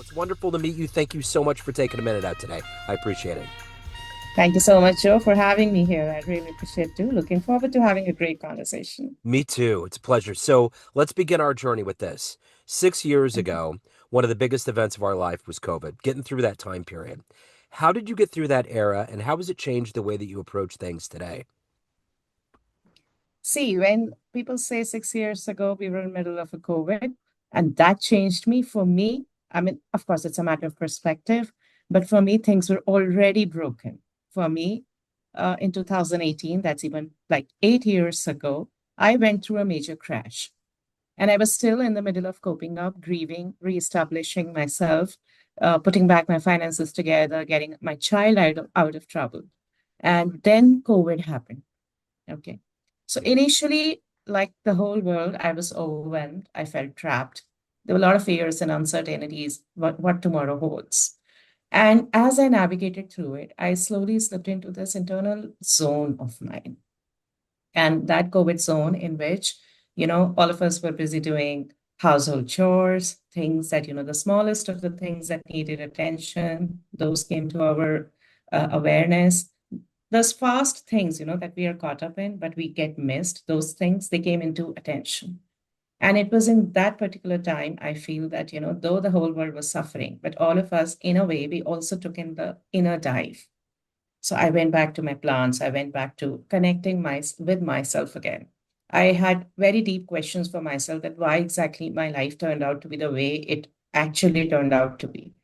it's wonderful to meet you. Thank you so much for taking a minute out today. I appreciate it. Thank you so much, Joe, for having me here. I really appreciate it too. Looking forward to having a great conversation. Me too. It's a pleasure. So let's begin our journey with this. 6 years Mhm. ago, one of the biggest events of our life was COVID, getting through that time period. How did you get through that era, and how has it changed the way that you approach things today? See, when people say 6 years ago we were in the middle of a COVID, and that changed me, for me, I mean, of course, it's a matter of perspective, but for me, things were already broken. For me, in 2018, that's even like 8 years ago, I went through a major crash. And I was still in the middle of coping up, grieving, reestablishing myself, putting back my finances together, getting my child out of trouble. And then COVID happened. Okay. So Yeah. initially, like the whole world, I was overwhelmed. I felt trapped. There were a lot of fears and uncertainties, what tomorrow holds. And as I navigated through it, I slowly slipped into this internal zone of mine. And that COVID zone in which, all of us were busy doing household chores, things that, the smallest of the things that needed attention, those came to our awareness. Those fast things, that we are caught up in, but we get missed, those things, they came into attention. And it was in that particular time, I feel that, though the whole world was suffering, but all of us, in a way, we also took in the inner dive. So I went back to my plants. I went back to connecting with myself again. I had very deep questions for myself that why exactly my life turned out to be the way it actually turned out to be.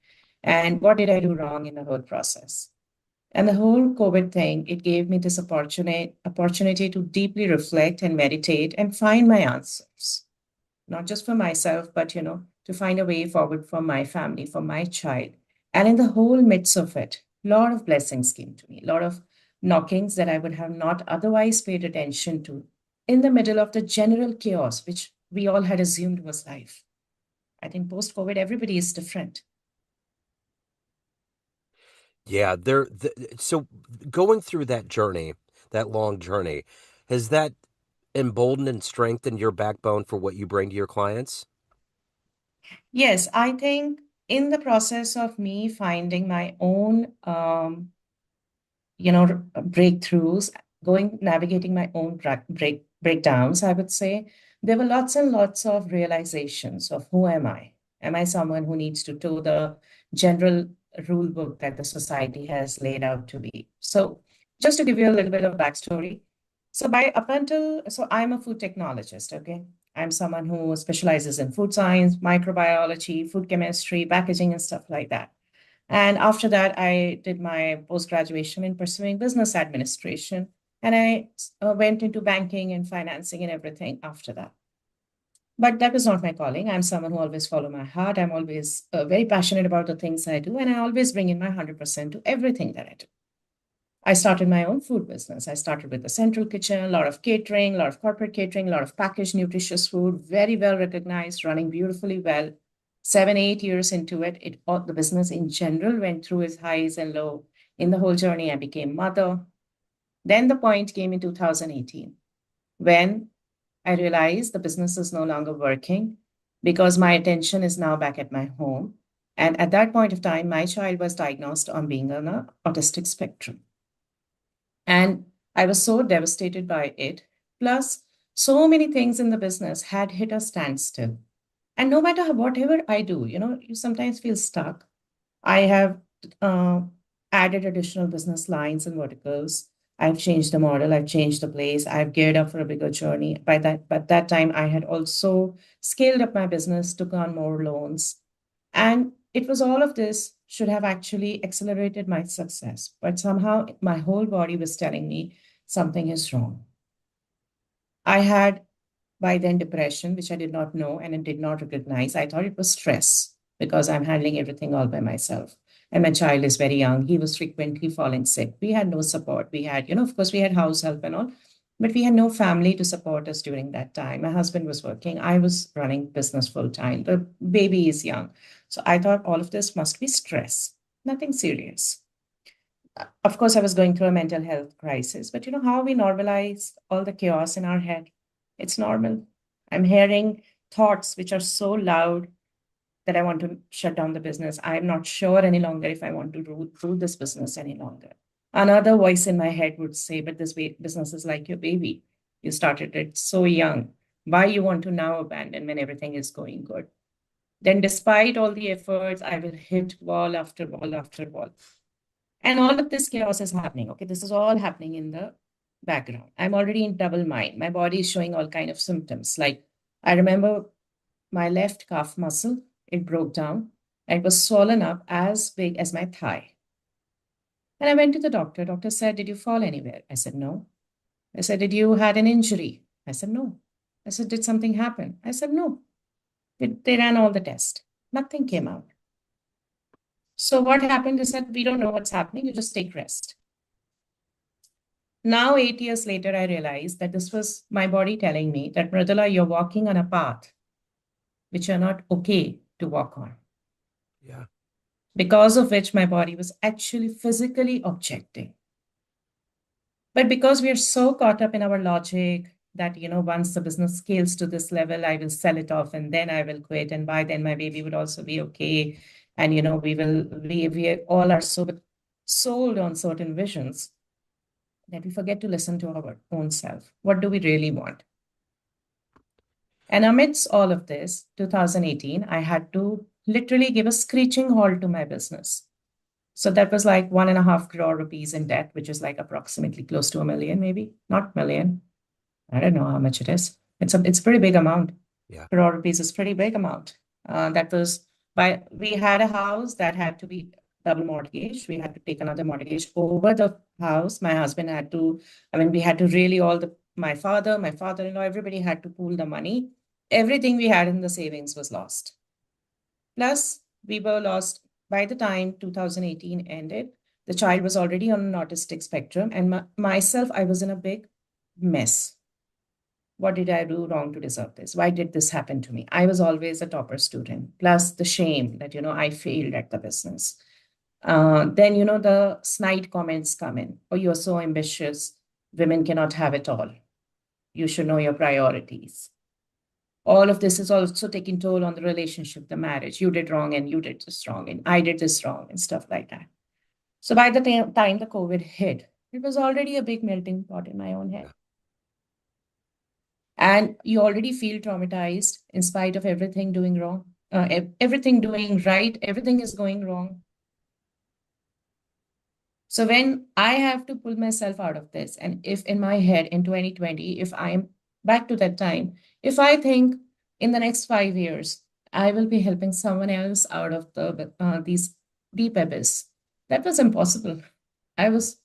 And what did I do wrong in the whole process? And the whole COVID thing, it gave me this opportunity to deeply reflect and meditate and find my answers, not just for myself, but to find a way forward for my family, for my child. And in the whole midst of it, a lot of blessings came to me, a lot of knockings that I would have not otherwise paid attention to in the middle of the general chaos, which we all had assumed was life. I think post COVID, everybody is different. Yeah, so going through that journey, that long journey, has that emboldened and strengthened your backbone for what you bring to your clients? Yes, I think in the process of me finding my own breakthroughs, navigating my own breakdowns, I would say there were lots and lots of realizations of who am I? Am I someone who needs to toe the general rule book that the society has laid out to be? So, just to give you a little bit of backstory. So I'm a food technologist, okay? I'm someone who specializes in food science, microbiology, food chemistry, packaging, and stuff like that. And after that, I did my post graduation in pursuing business administration. And I went into banking and financing and everything after that. But that was not my calling. I'm someone who always follow my heart. I'm always very passionate about the things I do. And I always bring in my 100% to everything that I do. I started my own food business. I started with the central kitchen, a lot of catering, a lot of corporate catering, a lot of packaged nutritious food, very well recognized, running beautifully well. 7, 8 years into it, the business in general went through its highs and low. In the whole journey, I became mother. Then the point came in 2018 when I realized the business is no longer working because my attention is now back at my home. And at that point of time, my child was diagnosed on being on an autistic spectrum. And I was so devastated by it. Plus, so many things in the business had hit a standstill. And no matter whatever I do, you sometimes feel stuck. I have uh, added additional business lines and verticals. I've changed the model. I've changed the place. I've geared up for a bigger journey. But that time, I had also scaled up my business, took on more loans, and it was all of this should have actually accelerated my success. But somehow my whole body was telling me something is wrong. I had by then depression, which I did not know and I did not recognize. I thought it was stress because I'm handling everything all by myself. And my child is very young. He was frequently falling sick. We had no support. We had, of course, we had house help and all, but we had no family to support us during that time. My husband was working. I was running business full time. The baby is young. So I thought all of this must be stress, nothing serious. Of course, I was going through a mental health crisis, but you know how we normalize all the chaos in our head? It's normal. I'm hearing thoughts which are so loud. that I want to shut down the business. I'm not sure any longer if I want to rule this business any longer. Another voice in my head would say, but this business is like your baby. You started it so young. Why you want to now abandon when everything is going good? Then, despite all the efforts, I will hit wall after wall after wall. And all of this chaos is happening. Okay, this is all happening in the background. I'm already in double mind. My body is showing all kind of symptoms. Like I remember my left calf muscle, it broke down. It was swollen up as big as my thigh. And I went to the doctor. Doctor said, "Did you fall anywhere?" I said, "No." I said, "Did you had an injury?" I said, "No." I said, "Did something happen?" I said, "No." They ran all the tests. Nothing came out. So what happened is that we don't know what's happening. You just take rest. Now, 8 years later, I realized that this was my body telling me that, Mridula, you're walking on a path which you're not okay to walk on. Yeah. Because of which my body was actually physically objecting. But because we are so caught up in our logic that, once the business scales to this level, I will sell it off and then I will quit. And by then my baby would also be okay. And, we all are so sold on certain visions that we forget to listen to our own self. What do we really want? And amidst all of this, 2018, I had to literally give a screeching halt to my business. So that was like 1.5 crore rupees in debt, which is like approximately close to a million, maybe not million. I don't know how much it is. It's a pretty big amount. Yeah. Crore rupees is pretty big amount. That was we had a house that had to be double mortgage. We had to take another mortgage over the house. My husband had to, I mean, we had to really my father, my father-in-law, everybody had to pool the money. Everything we had in the savings was lost. Plus, we were lost by the time 2018 ended. The child was already on an autistic spectrum, and myself, I was in a big mess. What did I do wrong to deserve this? Why did this happen to me? I was always a topper student, plus the shame that, I failed at the business. Then, the snide comments come in. Oh, you're so ambitious. Women cannot have it all. You should know your priorities. All of this is also taking toll on the relationship, the marriage. You did wrong and you did this wrong and I did this wrong and stuff like that. So by the time the COVID hit, it was already a big melting pot in my own head. Yeah. And you already feel traumatized in spite of everything doing wrong, everything doing right, everything is going wrong. So when I have to pull myself out of this, and if in my head in 2020, if I'm back to that time, if I think in the next 5 years, I will be helping someone else out of these deep abyss, that was impossible. I was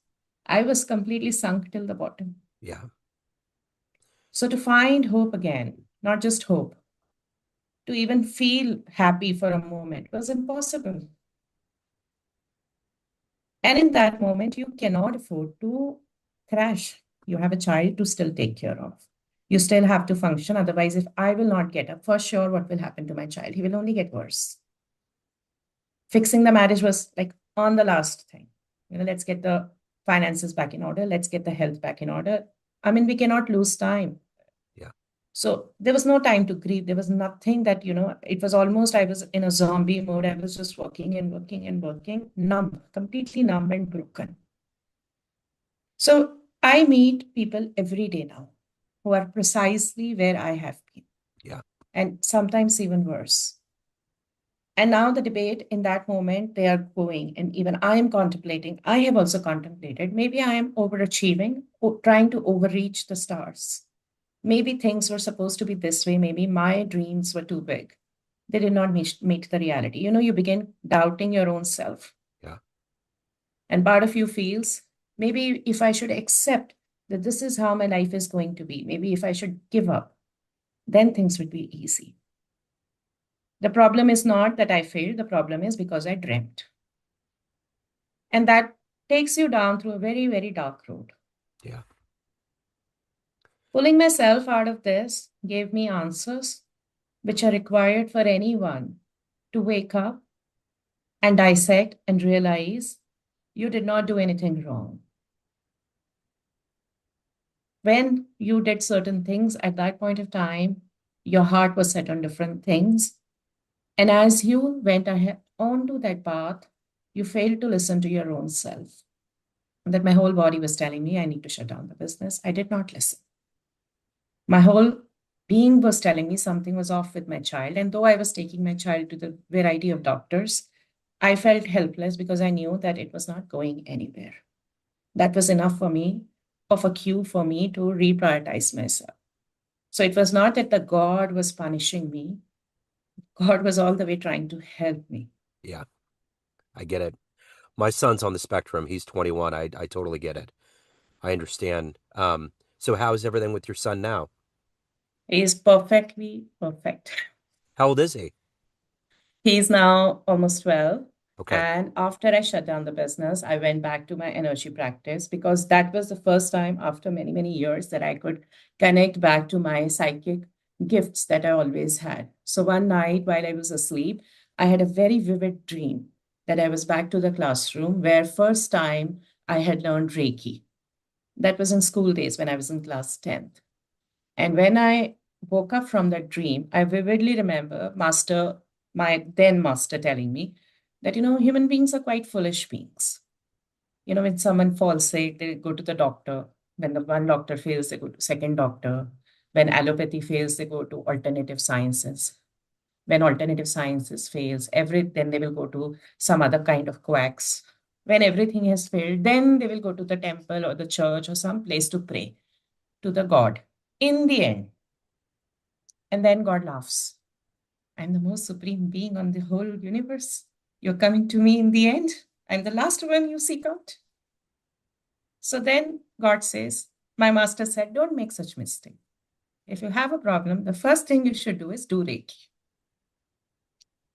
I was completely sunk till the bottom. Yeah. So to find hope again, not just hope, to even feel happy for a moment was impossible. And in that moment, you cannot afford to crash. You have a child to still take care of. You still have to function. Otherwise, if I will not get up, for sure, what will happen to my child? He will only get worse. Fixing the marriage was like on the last thing. Let's get the finances back in order. Let's get the health back in order. I mean, we cannot lose time. Yeah. So there was no time to grieve. There was nothing that, it was almost I was in a zombie mode. I was just working and working and working, numb, completely numb and broken. So I meet people every day now who are precisely where I have been, Yeah. and sometimes even worse. And now the debate in that moment, they are going, and even I am contemplating, I have also contemplated, maybe I am overachieving, trying to overreach the stars. Maybe things were supposed to be this way. Maybe my dreams were too big. They did not meet the reality. You begin doubting your own self. Yeah. And part of you feels maybe if I should accept that this is how my life is going to be, maybe if I should give up, then things would be easy. The problem is not that I failed, the problem is because I dreamt. And that takes you down through a very, very dark road. Yeah. Pulling myself out of this gave me answers which are required for anyone to wake up and dissect and realize you did not do anything wrong. When you did certain things at that point of time, your heart was set on different things. And as you went ahead onto that path, you failed to listen to your own self. That my whole body was telling me I need to shut down the business. I did not listen. My whole being was telling me something was off with my child. And though I was taking my child to the variety of doctors, I felt helpless because I knew that it was not going anywhere. That was enough for me, of a cue for me to reprioritize myself. So it was not that the God was punishing me, God was all the way trying to help me. Yeah, I get it. My son's on the spectrum. He's 21. I totally get it. I understand. So how's everything with your son now? He is perfectly perfect. How old is he? He's now almost 12. Okay. And after I shut down the business, I went back to my energy practice because that was the first time after many, many years that I could connect back to my psychic gifts that I always had. So one night while I was asleep, I had a very vivid dream that I was back to the classroom where first time I had learned Reiki. That was in school days when I was in class 10th. And when I woke up from that dream, I vividly remember my then master telling me that, human beings are quite foolish beings. When someone falls sick, they go to the doctor. When the one doctor fails, they go to second doctor. When allopathy fails, they go to alternative sciences. When alternative sciences fails, then they will go to some other kind of quacks. When everything has failed, then they will go to the temple or the church or some place to pray to the God. In the end, and then God laughs. I'm the most supreme being on the whole universe. You're coming to me in the end. I'm the last one you seek out. So then God says, my master said, don't make such mistake. If you have a problem, the first thing you should do is do Reiki.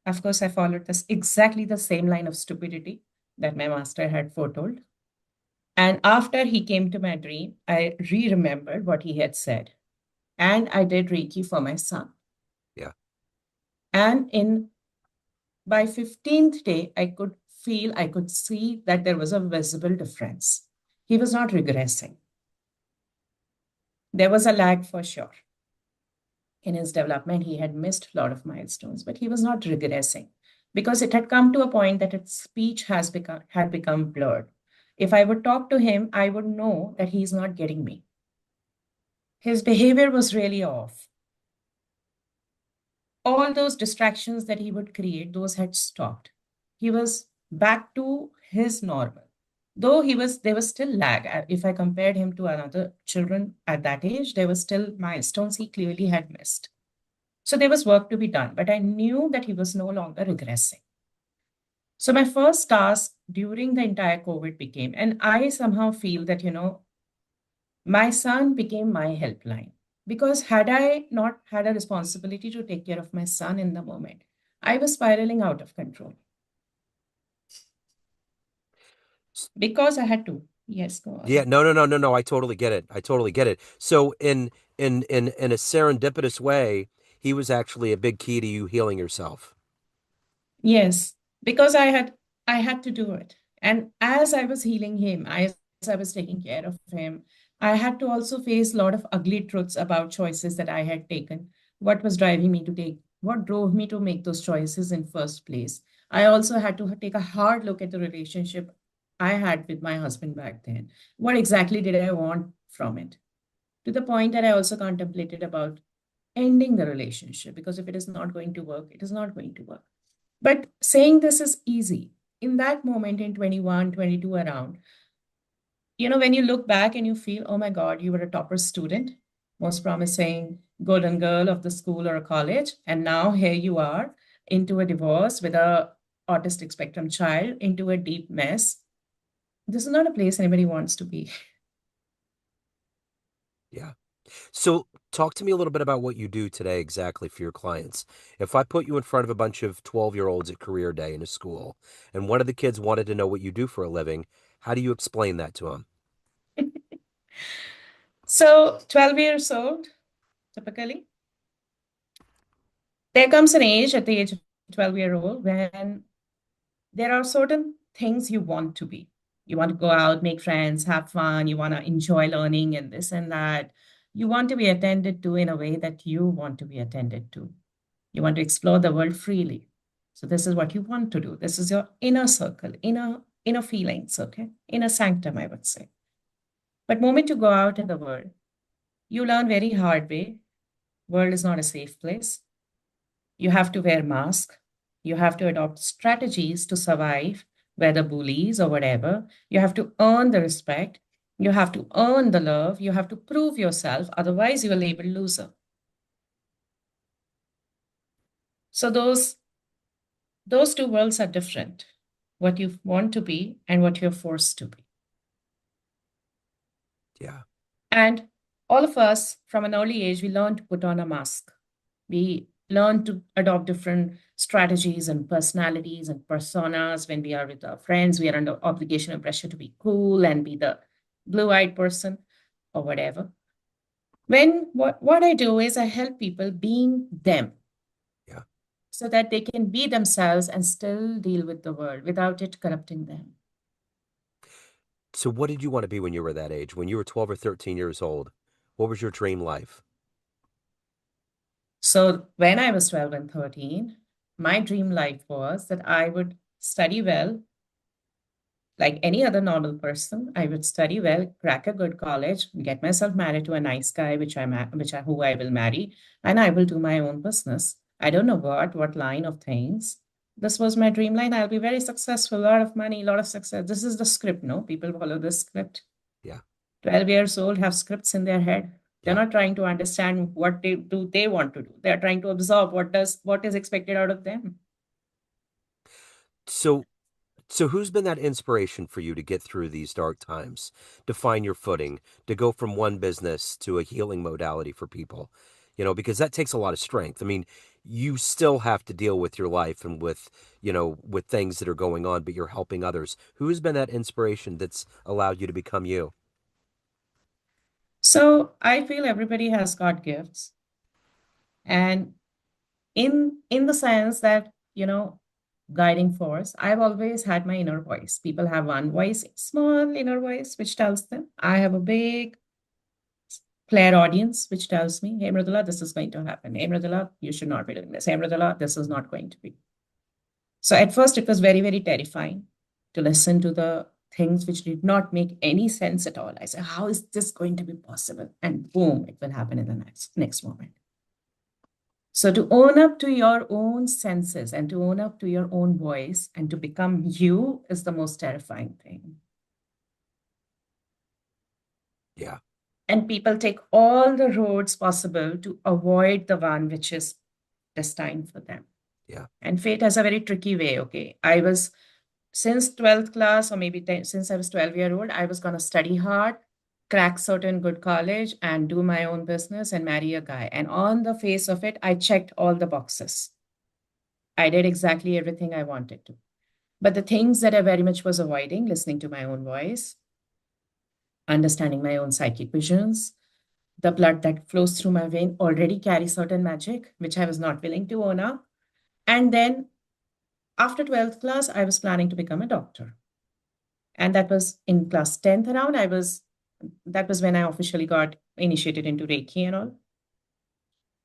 Of course, I followed this exactly the same line of stupidity that my master had foretold. And after he came to my dream, I re-remembered what he had said. And I did Reiki for my son. Yeah. And in by 15th day, I could see that there was a visible difference. He was not regressing. There was a lag for sure. In his development, he had missed a lot of milestones, but he was not regressing because it had come to a point that his speech had become blurred. If I would talk to him, I would know that he's not getting me. His behavior was really off. All those distractions that he would create, those had stopped. He was back to his normal. Though there was still lag. If I compared him to another children at that age, there were still milestones he clearly had missed. So there was work to be done, but I knew that he was no longer regressing. So my first task during the entire COVID became, and I somehow feel that, my son became my helpline. Because had I not had a responsibility to take care of my son in the moment, I was spiraling out of control S- because I had to. Yes, go Yeah, on. no. I totally get it. I totally get it. So in a serendipitous way, he was actually a big key to you healing yourself. Yes, because I had to do it. And as I was healing him, as I was taking care of him, I had to also face a lot of ugly truths about choices that I had taken. What was driving me to take, what drove me to make those choices in first place. I also had to take a hard look at the relationship I had with my husband back then. What exactly did I want from it? To the point that I also contemplated about ending the relationship because if it is not going to work, it is not going to work. But saying this is easy. In that moment in 21, 22 around, when you look back and you feel, oh my God, you were a topper student, most promising golden girl of the school or a college. And now here you are into a divorce with a autistic spectrum child, into a deep mess. This is not a place anybody wants to be. Yeah. So talk to me a little bit about what you do today exactly for your clients. If I put you in front of a bunch of 12-year-olds at career day in a school, and one of the kids wanted to know what you do for a living, how do you explain that to them? So 12 years old, typically, there comes an age at the age of 12-year-old when there are certain things you want to be. You want to go out, make friends, have fun. You want to enjoy learning and this and that. You want to be attended to in a way that you want to be attended to. You want to explore the world freely. So this is what you want to do. This is your inner circle, inner feelings, okay? Inner sanctum, I would say. But moment you go out in the world, you learn very hard way. World is not a safe place. You have to wear mask. You have to adopt strategies to survive, whether bullies or whatever. You have to earn the respect. You have to earn the love. You have to prove yourself. Otherwise, you are labeled loser. So those two worlds are different. What you want to be and what you're forced to be. Yeah. And all of us from an early age, we learn to put on a mask. We learn to adopt different strategies and personalities and personas. When we are with our friends, we are under obligation and pressure to be cool and be the blue-eyed person or whatever. When what I do is I help people being them Yeah. so that they can be themselves and still deal with the world without it corrupting them. So what did you want to be when you were that age? When you were 12 or 13 years old, what was your dream life? So when I was 12 and 13, my dream life was that I would study well like any other normal person. I would study well, crack a good college, get myself married to a nice guy, who I will marry, and I will do my own business. I don't know what line of things. This was my dream line. I'll be very successful, a lot of money, a lot of success. This is the script, no? People follow this script. Yeah. 12 years old have scripts in their head. They're Yeah. not trying to understand what they want to do. They're trying to absorb what is expected out of them. So So who's been that inspiration for you to get through these dark times, to find your footing, to go from one business to a healing modality for people? Because that takes a lot of strength. I mean, you still have to deal with your life and with things that are going on, but you're helping others. Who's been that inspiration that's allowed you to become you? So I feel everybody has got gifts. And in the sense that, guiding force, I've always had my inner voice. People have one voice, small inner voice, which tells them. I have a big player audience, which tells me, hey, Mridula, this is going to happen. Hey, Mridula, you should not be doing this. Hey, Mridula, this is not going to be. So at first, it was very, very terrifying to listen to the things which did not make any sense at all. I said, how is this going to be possible? And boom, it will happen in the next moment. So to own up to your own senses and to own up to your own voice and to become you is the most terrifying thing. Yeah. And people take all the roads possible to avoid the one which is destined for them. Yeah. And fate has a very tricky way. Okay. I was since 12th class or maybe since I was 12-year-old, I was going to study hard, crack certain good college and do my own business and marry a guy. And on the face of it, I checked all the boxes. I did exactly everything I wanted to. But the things that I very much was avoiding, listening to my own voice, understanding my own psychic visions, the blood that flows through my vein already carries certain magic, which I was not willing to own up. And then after 12th class, I was planning to become a doctor. And that was in class 10th around. That was when I officially got initiated into Reiki and all.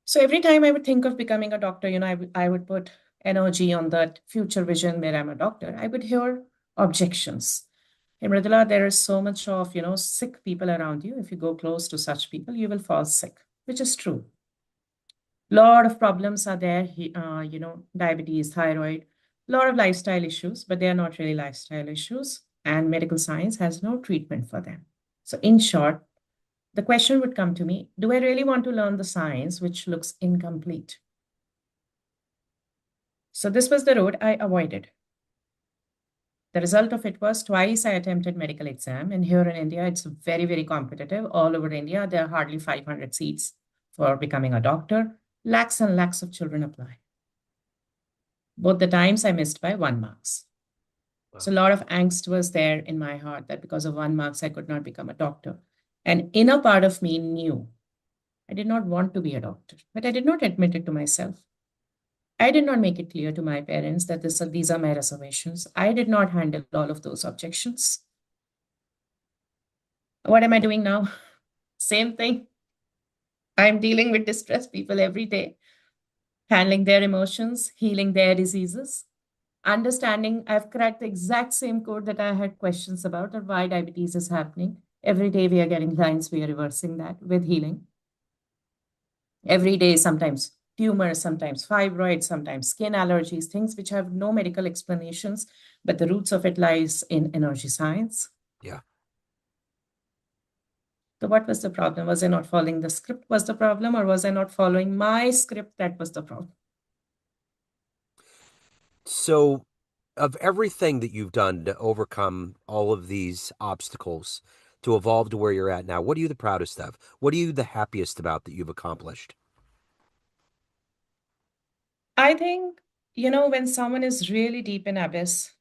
So every time I would think of becoming a doctor, I would put energy on that future vision where I'm a doctor. I would hear objections. In Mridula, there is so much of, sick people around you. If you go close to such people, you will fall sick, which is true. Lot of problems are there, diabetes, thyroid, lot of lifestyle issues, but they are not really lifestyle issues. And medical science has no treatment for them. So in short, the question would come to me, do I really want to learn the science which looks incomplete? So this was the road I avoided. The result of it was twice I attempted medical exam. And here in India, it's very, very competitive. All over India, there are hardly 500 seats for becoming a doctor. Lakhs and lakhs of children apply. Both the times I missed by 1 marks. So Wow. a lot of angst was there in my heart that because of 1 marks, I could not become a doctor. And inner part of me knew I did not want to be a doctor, but I did not admit it to myself. I did not make it clear to my parents that these are my reservations. I did not handle all of those objections. What am I doing now? Same thing. I'm dealing with distressed people every day. handling their emotions, healing their diseases, understanding. I've cracked the exact same code that I had questions about, or why diabetes is happening. Every day we are getting clients, we are reversing that with healing. Every day, sometimes tumors, sometimes fibroids, sometimes skin allergies, things which have no medical explanations, but the roots of it lies in energy science. Yeah. So what was the problem? Was I not following the script was the problem, or was I not following my script that was the problem? So, of everything that you've done to overcome all of these obstacles to evolve to where you're at now, what are you the proudest of? What are you the happiest about that you've accomplished? I think, when someone is really deep in abyss,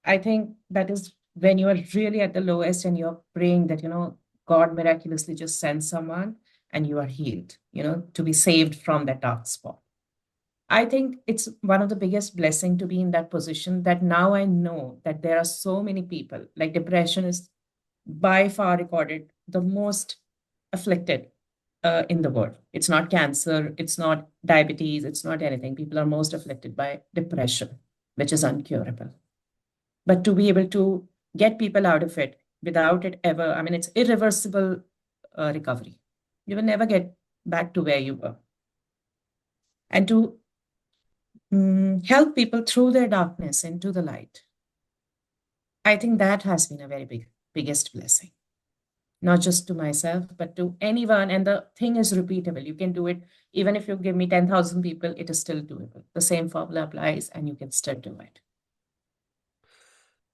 I think that is when you are really at the lowest and you're praying that, God miraculously just sends someone and you are healed, to be saved from that dark spot. I think it's one of the biggest blessing to be in that position, that now I know that there are so many people. Like, depression is by far recorded the most afflicted in the world. It's not cancer, it's not diabetes, it's not anything. People are most afflicted by depression, which is uncurable. But to be able to get people out of it without it ever, I mean, it's irreversible recovery. You will never get back to where you were. And to help people through their darkness into the light, I think that has been a very biggest blessing, not just to myself, but to anyone. And the thing is repeatable. You can do it. Even if you give me 10,000 people, it is still doable. The same formula applies and you can still do it.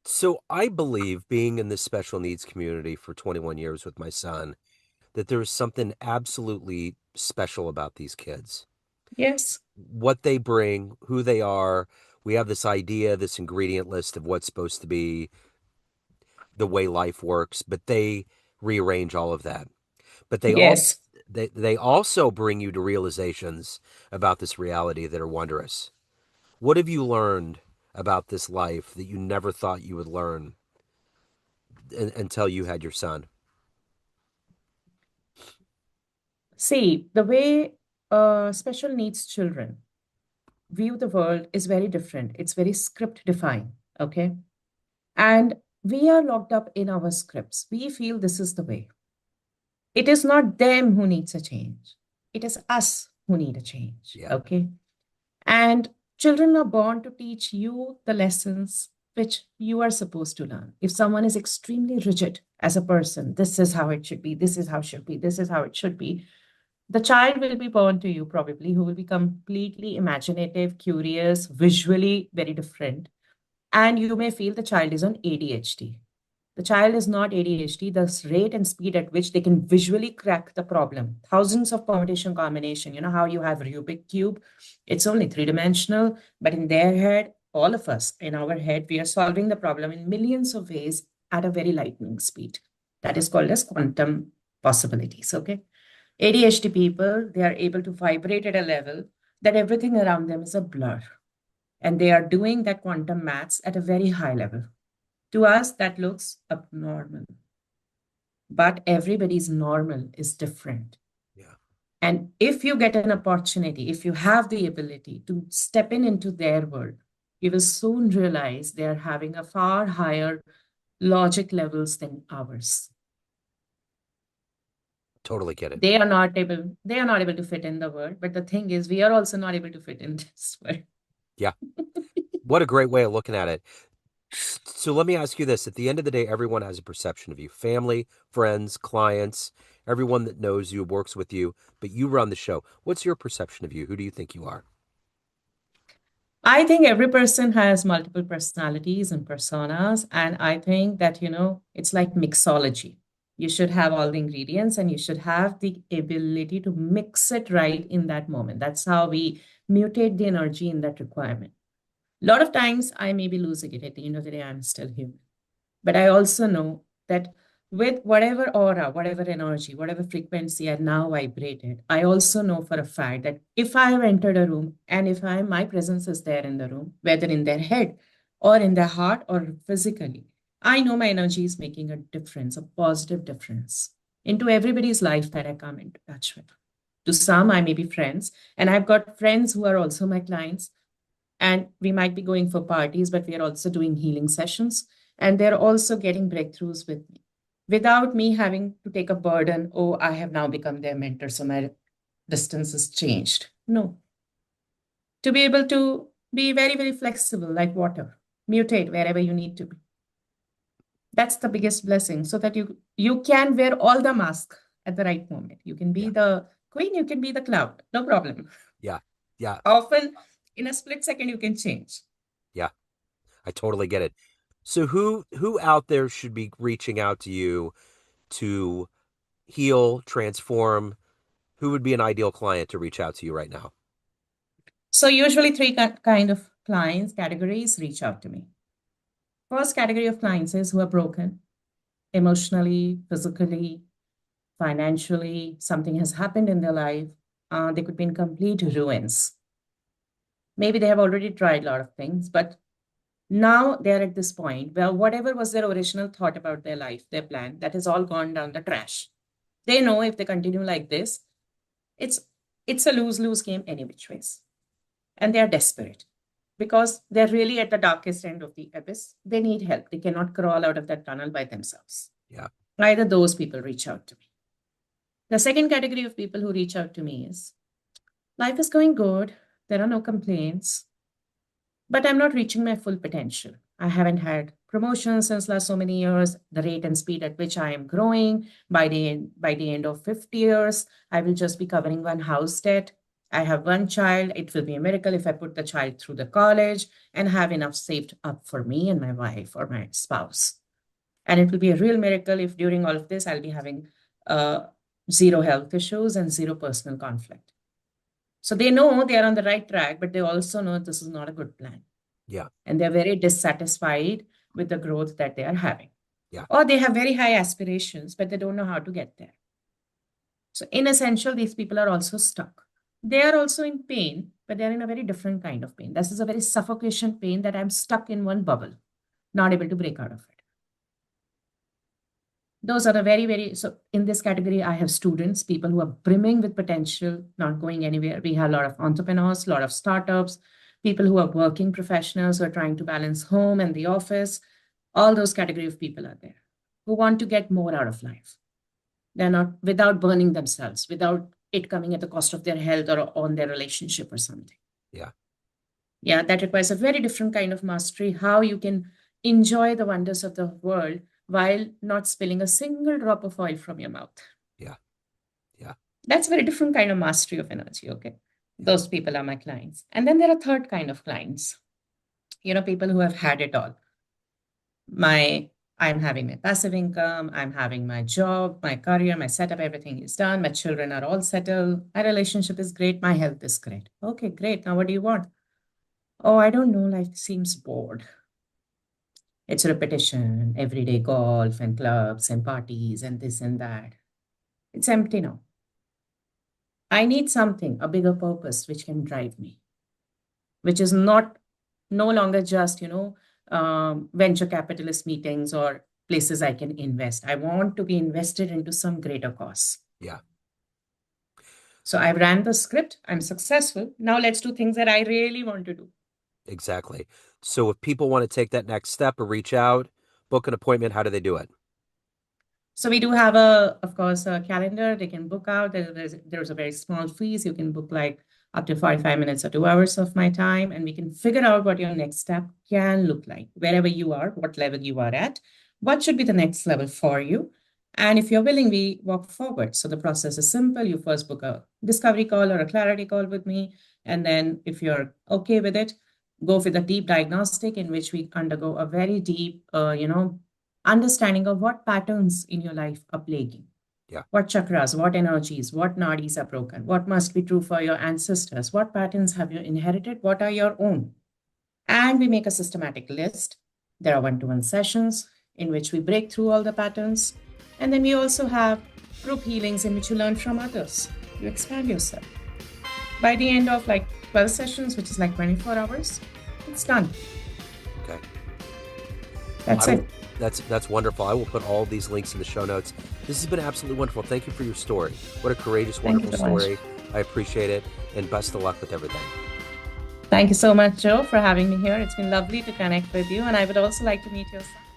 So, I believe, being in this special needs community for 21 years with my son, that there is something absolutely special about these kids. Yes. What they bring, who they are. We have this idea, this ingredient list of what's supposed to be the way life works, but they rearrange all of that. But Yes. they also bring you to realizations about this reality that are wondrous. What have you learned about this life that you never thought you would learn until you had your son? See, the way special needs children view the world is very different. It's very script defined. Okay. And we are locked up in our scripts. We feel this is the way. It is not them who needs a change. It is us who need a change. Yeah, Okay. And children are born to teach you the lessons which you are supposed to learn. If someone is extremely rigid as a person, this is how it should be, this is how it should be, this is how it should be, the child will be born to you probably who will be completely imaginative, curious, visually very different. And you may feel the child is on ADHD. The child is not ADHD. The rate and speed at which they can visually crack the problem, thousands of permutation combination. You know how you have Rubik cube? It's only three-dimensional, but in their head, all of us in our head, we are solving the problem in millions of ways at a very lightning speed. That yeah, is called as quantum possibilities. Okay. ADHD people, they are able to vibrate at a level that everything around them is a blur. And they are doing that quantum maths at a very high level. To us, that looks abnormal, but everybody's normal is different. yeah. And if you get an opportunity, if you have the ability to step in into their world, you will soon realize they are having a far higher logic levels than ours. Totally get it. They are not able to fit in the world. But the thing is, we are also not able to fit in this world. Yeah. What a great way of looking at it. So let me ask you this. At the end of the day, everyone has a perception of you: family, friends, clients, everyone that knows you, works with you, but you run the show. What's your perception of you? Who do you think you are? I think every person has multiple personalities and personas. And I think that, it's like mixology. You should have all the ingredients and you should have the ability to mix it right in that moment. That's how we mutate the energy in that requirement. A lot of times I may be losing it. At the end of the day, I'm still human. But I also know that with whatever aura, whatever energy, whatever frequency I now vibrated, I also know for a fact that if I have entered a room and if my presence is there in the room, whether in their head or in their heart or physically, I know my energy is making a difference, a positive difference into everybody's life that I come into touch with. To some, I may be friends, and I've got friends who are also my clients, and we might be going for parties, but we are also doing healing sessions, and they're also getting breakthroughs with me without me having to take a burden. Oh, I have now become their mentor, so my distance is changed. No, to be able to be very, very flexible like water, mutate wherever you need to be. That's the biggest blessing, so that you can wear all the mask at the right moment. You can be Yeah. the queen, you can be the cloud, no problem. Yeah. Yeah. Often in a split second you can change. Yeah. I totally get it. So who out there should be reaching out to you to heal, transform? Who would be an ideal client to reach out to you right now? So usually three kind of clients categories reach out to me. First category of clients is who are broken emotionally, physically, financially. Something has happened in their life. They could be in complete ruins. Maybe they have already tried a lot of things, but now they're at this point where whatever was their original thought about their life, their plan, that has all gone down the trash. They know if they continue like this, it's it's a lose-lose game any which ways. And they are desperate because they're really at the darkest end of the abyss. They need help. They cannot crawl out of that tunnel by themselves. Yeah. Either those people reach out to me. The second category of people who reach out to me is life is going good. There are no complaints, but I'm not reaching my full potential. I haven't had promotions since last so many years. The rate and speed at which I am growing, by the end of 50 years, I will just be covering one house debt. I have one child. It will be a miracle if I put the child through the college and have enough saved up for me and my wife or my spouse. And it will be a real miracle if during all of this I'll be having uh, zero health issues and zero personal conflict. So they know they are on the right track, but they also know this is not a good plan. Yeah. And they're very dissatisfied with the growth that they are having. Yeah. Or they have very high aspirations, but they don't know how to get there. So, in essential, these people are also stuck. They are also in pain, but they're in a very different kind of pain. This is a very suffocation pain that I'm stuck in one bubble, not able to break out of it. Those are the very, very, so in this category, I have students, people who are brimming with potential, not going anywhere. We have a lot of entrepreneurs, a lot of startups, people who are working professionals who are trying to balance home and the office. All those category of people are there who want to get more out of life. They're not without burning themselves, without it coming at the cost of their health or on their relationship or something. Yeah. Yeah, that requires a very different kind of mastery, how you can enjoy the wonders of the world while not spilling a single drop of oil from your mouth. Yeah. Yeah. That's a very different kind of mastery of energy. Okay. Those people are my clients. And then there are third kind of clients, people who have had it all. I'm having my passive income, I'm having my job, my career, my setup, everything is done. My children are all settled. My relationship is great. My health is great. Okay, great. Now what do you want? Oh, I don't know. Life seems bored. It's repetition, everyday golf and clubs and parties and this and that. It's empty now. I need something, a bigger purpose which can drive me, which is no longer just, venture capitalist meetings or places I can invest. I want to be invested into some greater cause. Yeah. So I ran the script. I'm successful. Now let's do things that I really want to do. Exactly. So if people want to take that next step or reach out, book an appointment, how do they do it? So we do have of course, a calendar they can book out. There's a very small fees. You can book like up to 45 minutes or 2 hours of my time, and we can figure out what your next step can look like, wherever you are, what level you are at, what should be the next level for you. And if you're willing, we walk forward. So the process is simple. You first book a discovery call or a clarity call with me. And then if you're okay with it, go with a deep diagnostic in which we undergo a very deep, understanding of what patterns in your life are plaguing. Yeah. What chakras, what energies, what nadis are broken, what must be true for your ancestors, what patterns have you inherited, what are your own. And we make a systematic list. There are one-to-one sessions in which we break through all the patterns. And then we also have group healings in which you learn from others. You expand yourself. By the end of like 12 sessions, which is like 24 hours, it's done. Okay. That's it. That's wonderful. I will put all these links in the show notes. This has been absolutely wonderful. Thank you for your story. What a courageous, wonderful story. I appreciate it, and best of luck with everything. Thank you so much, Joe, for having me here. It's been lovely to connect with you, and I would also like to meet your son.